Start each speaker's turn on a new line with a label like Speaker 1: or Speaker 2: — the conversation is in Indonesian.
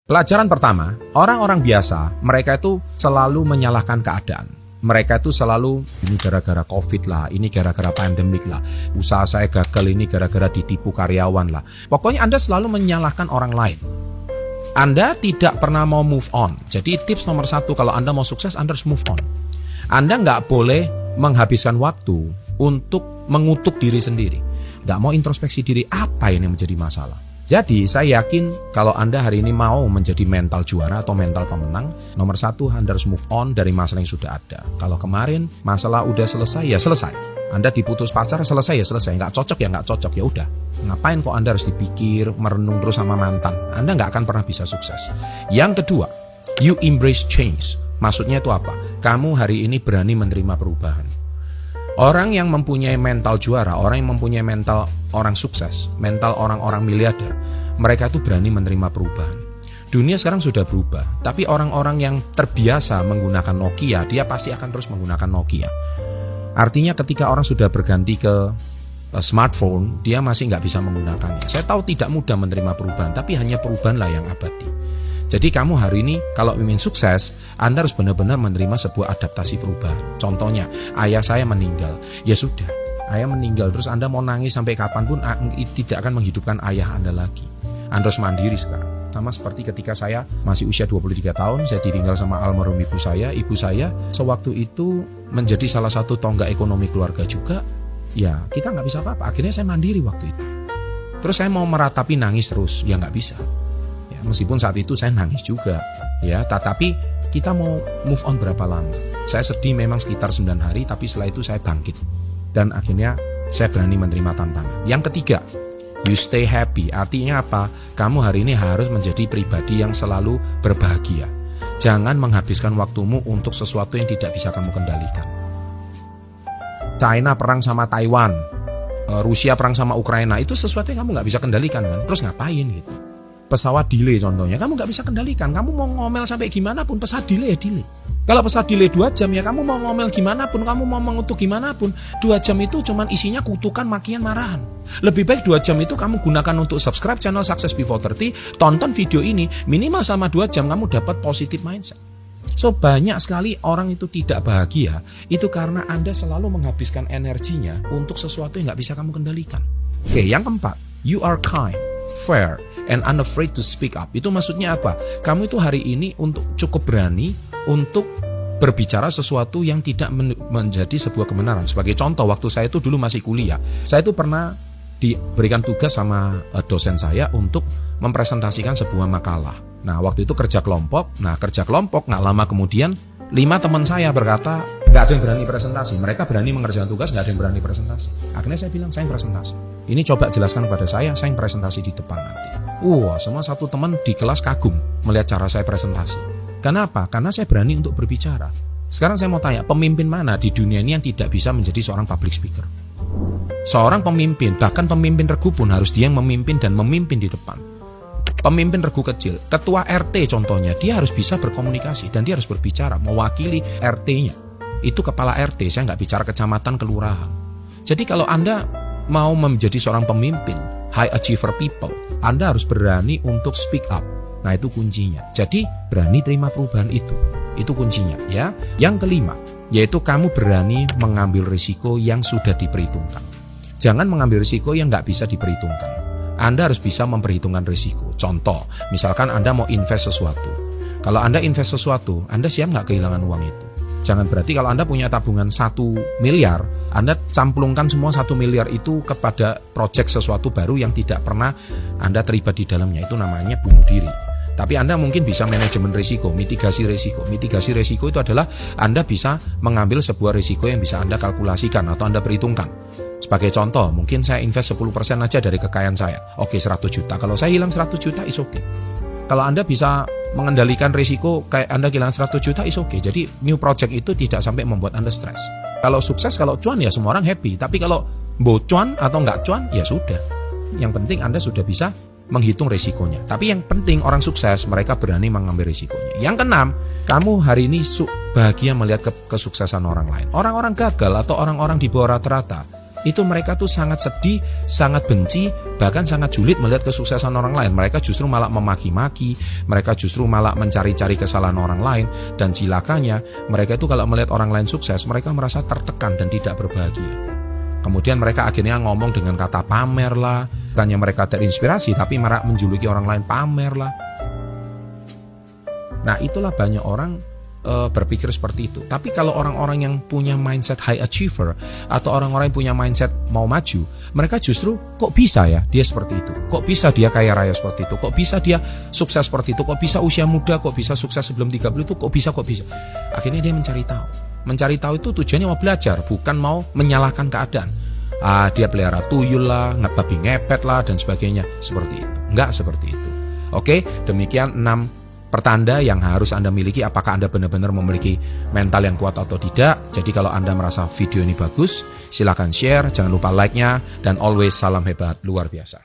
Speaker 1: Pelajaran pertama, orang-orang biasa, mereka itu selalu menyalahkan keadaan. Mereka itu selalu, ini gara-gara COVID lah, ini gara-gara pandemik lah, usaha saya gagal, ini gara-gara ditipu karyawan lah. Pokoknya Anda selalu menyalahkan orang lain. Anda tidak pernah mau move on. Jadi tips nomor 1, kalau Anda mau sukses, Anda harus move on. Anda nggak boleh menghabiskan waktu untuk mengutuk diri sendiri. Nggak mau introspeksi diri, apa yang menjadi masalah. Jadi saya yakin kalau Anda hari ini mau menjadi mental juara atau mental pemenang, nomor 1 Anda harus move on dari masalah yang sudah ada. Kalau kemarin masalah udah selesai, ya selesai. Anda diputus pacar, selesai ya selesai. Nggak cocok ya nggak cocok, ya udah. Ngapain kok Anda harus dipikir, merenung terus sama mantan? Anda nggak akan pernah bisa sukses. Yang kedua, you embrace change. Maksudnya itu apa? Kamu hari ini berani menerima perubahan. Orang yang mempunyai mental juara, orang yang mempunyai mental orang sukses, mental orang-orang miliarder, mereka itu berani menerima perubahan. Dunia sekarang sudah berubah, tapi orang-orang yang terbiasa menggunakan Nokia, dia pasti akan terus menggunakan Nokia. Artinya ketika orang sudah berganti ke smartphone, dia masih nggak bisa menggunakannya. Saya tahu tidak mudah menerima perubahan, tapi hanya perubahanlah yang abadi. Jadi kamu hari ini kalau ingin sukses, Anda harus benar-benar menerima sebuah adaptasi perubahan. Contohnya, ayah saya meninggal. Ya sudah, ayah meninggal. Terus Anda mau nangis sampai kapanpun, tidak akan menghidupkan ayah Anda lagi. Anda harus mandiri sekarang. Sama seperti ketika saya masih usia 23 tahun, saya ditinggal sama almarhum ibu saya. Ibu saya sewaktu itu menjadi salah satu tonggak ekonomi keluarga juga. Ya, kita nggak bisa apa-apa. Akhirnya saya mandiri waktu itu. Terus saya mau meratapi nangis terus, ya nggak bisa. Meskipun saat itu saya nangis juga, ya. Tetapi kita mau move on berapa lama? Saya sedih memang sekitar 9 hari, tapi setelah itu saya bangkit. Dan akhirnya saya berani menerima tantangan. Yang ketiga, you stay happy. Artinya apa? Kamu hari ini harus menjadi pribadi yang selalu berbahagia. Jangan menghabiskan waktumu untuk sesuatu yang tidak bisa kamu kendalikan. China perang sama Taiwan, Rusia perang sama Ukraina, itu sesuatu yang kamu nggak bisa kendalikan kan? Terus ngapain gitu? Pesawat delay contohnya, kamu nggak bisa kendalikan. Kamu mau ngomel sampai gimana pun, pesawat delay ya delay. Kalau pesawat delay 2 jam ya kamu mau ngomel gimana pun, kamu mau mengutuk gimana pun, 2 jam itu cuman isinya kutukan, makian, marahan. Lebih baik 2 jam itu kamu gunakan untuk subscribe channel Success Before 30, tonton video ini, minimal sama 2 jam kamu dapat positive mindset. So banyak sekali orang itu tidak bahagia, itu karena Anda selalu menghabiskan energinya untuk sesuatu yang nggak bisa kamu kendalikan. Oke, yang keempat, you are kind, fair, and unafraid to speak up. Itu maksudnya apa? Kamu itu hari ini untuk cukup berani untuk berbicara sesuatu yang tidak menjadi sebuah kebenaran. Sebagai contoh, waktu saya itu dulu masih kuliah, saya itu pernah diberikan tugas sama dosen saya untuk mempresentasikan sebuah makalah. Nah, waktu itu kerja kelompok. Nah, kerja kelompok nggak lama kemudian 5 teman saya berkata, nggak ada yang berani presentasi. Mereka berani mengerjakan tugas, nggak ada yang berani presentasi. Akhirnya saya bilang, saya yang presentasi. Ini coba jelaskan kepada saya yang presentasi di depan nanti. Semua satu teman di kelas kagum melihat cara saya presentasi. Kenapa? Karena saya berani untuk berbicara. Sekarang saya mau tanya, pemimpin mana di dunia ini yang tidak bisa menjadi seorang public speaker? Seorang pemimpin, bahkan pemimpin regu pun harus dia yang memimpin dan memimpin di depan. Pemimpin regu kecil, ketua RT contohnya, dia harus bisa berkomunikasi dan dia harus berbicara, mewakili RT-nya. Itu kepala RT, saya nggak bicara kecamatan, kelurahan. Jadi kalau Anda mau menjadi seorang pemimpin, high achiever people, Anda harus berani untuk speak up. Nah, itu kuncinya. Jadi berani terima perubahan itu kuncinya ya. Yang kelima, yaitu kamu berani mengambil risiko yang sudah diperhitungkan. Jangan mengambil risiko yang nggak bisa diperhitungkan. Anda harus bisa memperhitungkan risiko. Contoh, misalkan Anda mau invest sesuatu. Kalau Anda invest sesuatu, Anda siap nggak kehilangan uang itu? Jangan berarti kalau Anda punya tabungan 1 miliar, Anda camplungkan semua 1 miliar itu kepada proyek sesuatu baru yang tidak pernah Anda terlibat di dalamnya. Itu namanya bunuh diri. Tapi Anda mungkin bisa manajemen risiko, mitigasi risiko. Mitigasi risiko itu adalah Anda bisa mengambil sebuah risiko yang bisa Anda kalkulasikan atau Anda perhitungkan. Sebagai contoh, mungkin saya invest 10% aja dari kekayaan saya. Oke, 100 juta. Kalau saya hilang 100 juta, it's okay. Kalau Anda bisa mengendalikan risiko, kayak Anda kehilangan 100 juta, it's okay. Jadi, new project itu tidak sampai membuat Anda stres. Kalau sukses, kalau cuan, ya semua orang happy. Tapi kalau bocuan atau nggak cuan, ya sudah. Yang penting Anda sudah bisa menghitung risikonya. Tapi yang penting orang sukses, mereka berani mengambil risikonya. Yang keenam, kamu hari ini bahagia melihat kesuksesan orang lain. Orang-orang gagal atau orang-orang di bawah rata-rata, itu mereka tuh sangat sedih, sangat benci, bahkan sangat julid melihat kesuksesan orang lain. Mereka justru malah memaki-maki, mereka justru malah mencari-cari kesalahan orang lain, dan cilakanya mereka itu kalau melihat orang lain sukses, mereka merasa tertekan dan tidak berbahagia. Kemudian mereka akhirnya ngomong dengan kata pamer lah, bukannya mereka terinspirasi tapi malah menjuluki orang lain pamer lah. Nah, itulah banyak orang berpikir seperti itu. Tapi kalau orang-orang yang punya mindset high achiever atau orang-orang yang punya mindset mau maju, mereka justru kok bisa ya dia seperti itu, kok bisa dia kaya raya seperti itu, kok bisa dia sukses seperti itu, kok bisa usia muda, kok bisa sukses sebelum 30 itu, kok bisa. Akhirnya dia mencari tahu. Mencari tahu itu tujuannya mau belajar, bukan mau menyalahkan keadaan. Dia pelihara tuyul lah, babi ngepet lah, dan sebagainya. Seperti itu. Enggak seperti itu. Oke, demikian 6 pertanda yang harus Anda miliki apakah Anda benar-benar memiliki mental yang kuat atau tidak. Jadi kalau Anda merasa video ini bagus, silakan share, jangan lupa like-nya, dan always salam hebat luar biasa.